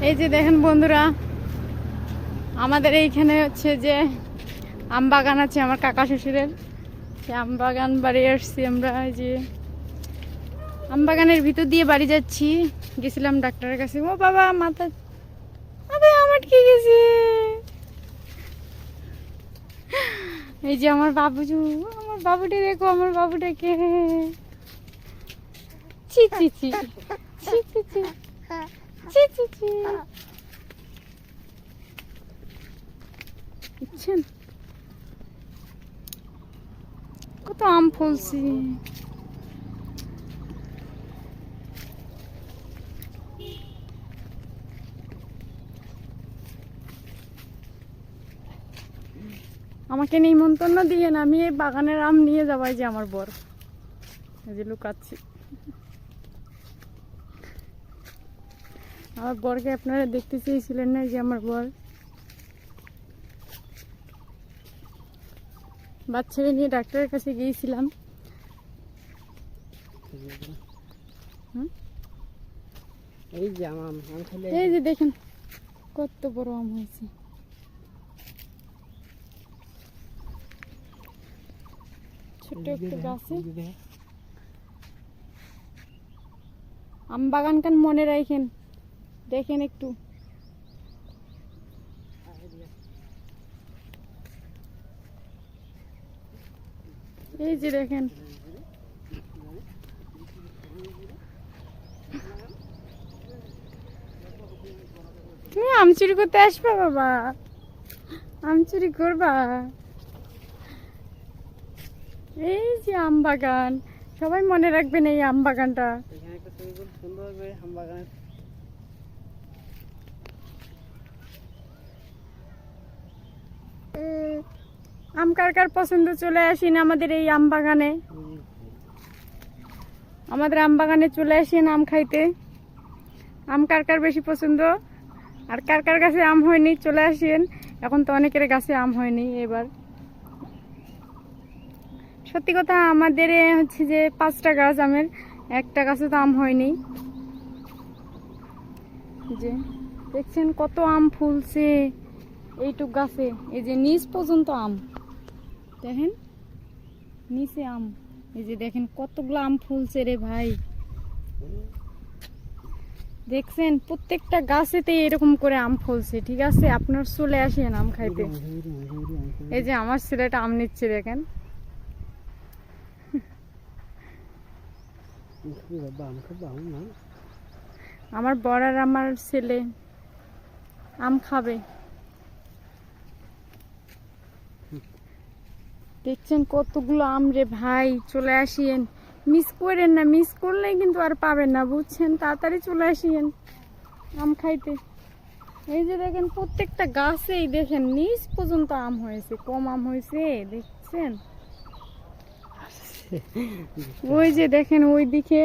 এই যে দেখেন বন্ধুরা, আমাদের এইখানে হচ্ছে যে আম বাগান আছে আমার কাকা শ্বশুরের। সে আম বাগান বাড়ি আসছি আমরা। এই যে আম বাগানের ভিতর দিয়ে বাড়ি যাচ্ছি। গেছিলাম ডাক্তারের কাছে। ও বাবা, মাথা আমার কি গেছে। এই যে আমার বাবুজু, আমার বাবুটা দেখো, আমার বাবুটাকে। ছি ছি ছি ছি ছি ছি ছি ছি ছি। বুঝছেন কত আম ফলছি। আমাকে নিমন্ত্রণ দিয়ে না, আমি এই বাগানের আম নিয়ে যাবাই যে আমার বর। এই যে লুকাচ্ছি আমার বরকে। আপনারা দেখতে চেয়েছিলেন না? এই যে আমার বর বাচ্চাকে নিয়ে ডাক্তারের কাছে গিয়েছিলাম। এই যে দেখেন কত বড় আম হয়েছে। ছোট্ট একটু গাছে আম বাগান কান মনে রাখেন, দেখেন একটু। এই যে দেখেন, তুমি আম চুরি করতে আসবা বাবা? আম চুরি করবা? এই যে আম বাগান, সবাই মনে রাখবেন এই আম বাগানটা। আম কার কার পছন্দ চলে আসেন আমাদের এই আম বাগানে। আমাদের আম বাগানে চলে আসেন আম খাইতে। আম কার কার বেশি পছন্দ, আর কার কার গাছে আম হয়নি চলে আসেন। এখন তো অনেকের গাছে আম হয়নি এবার। সত্যি কথা, আমাদের হচ্ছে যে 5টা গাছ আমের, একটা গাছে তো আম হয়নি। যে দেখছেন কত আম ফুলছে এইটুক গাছে। এই যে নিচ পর্যন্ত আম, দেখেন নিচে আম। এই যে দেখেন কতগুলো আম ফুলছে রে ভাই। দেখছেন প্রত্যেকটা গাছেতে এরকম করে আম ফলছে। ঠিক আছে, আপনার চলে আসেন আম খাইতে। এই যে আমার ছেলেটা আম নিচ্ছে, দেখেন। আমার বড় আর আমার ছেলে আম খাবে। দেখছেন কতগুলো আম রে ভাই, চলে আসেন। মিস করেন না, মিস করলেই কিন্তু আর পাবেন না, বুঝছেন? তাড়াতাড়ি চলে আসেন আম খাইতে। এই যে দেখেন প্রত্যেকটা গাছেই দেখেন নিচ পর্যন্ত আম হয়েছে। কম আম হয়েছে দেখছেন? ওই যে দেখেন ওই দিকে।